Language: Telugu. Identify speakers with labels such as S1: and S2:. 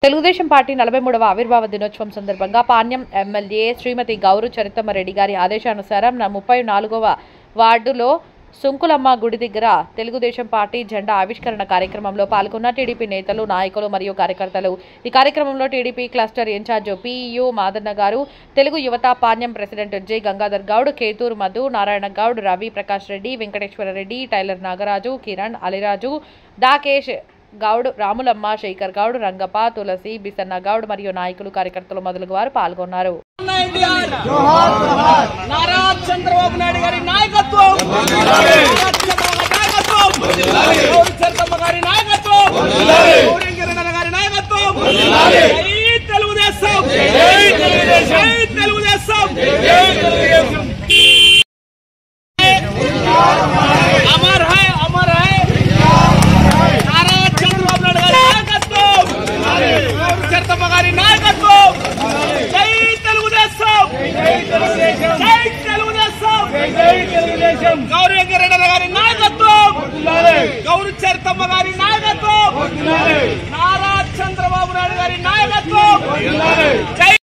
S1: తెలుగుదేశం పార్టీ 43వ ఆవిర్భావ దినోత్సవం సందర్భంగా పాణ్యం ఎమ్మెల్యే శ్రీమతి గౌరు చరితమ్మరెడ్డి గారి ఆదేశానుసారం 34వ వార్డులో సుంకులమ్మ గుడి దగ్గర తెలుగుదేశం పార్టీ జెండా ఆవిష్కరణ కార్యక్రమంలో పాల్గొన్న టీడీపీ నేతలు, నాయకులు మరియు కార్యకర్తలు. ఈ కార్యక్రమంలో TDP cluster incharge P U Madanna గారు, తెలుగు యువత Panyam president J Gangadhar Goud, Kethur Madhu, Narayana Goud, Ravi Prakash Reddy, Venkateswara Reddy, tailor Nagaraju, Kiran, Aliraju, Dakesh Goud, Ramulamma, Shekar Goud, Rangappa, Tulasi, Bisanna Goud మరియు నాయకులు, కార్యకర్తలు మొదలగు వారు పాల్గొన్నారు.
S2: గౌరు చరితమ్మ గారి నాయకత్వం, నారా చంద్రబాబు నాయుడు గారి నాయకత్వం.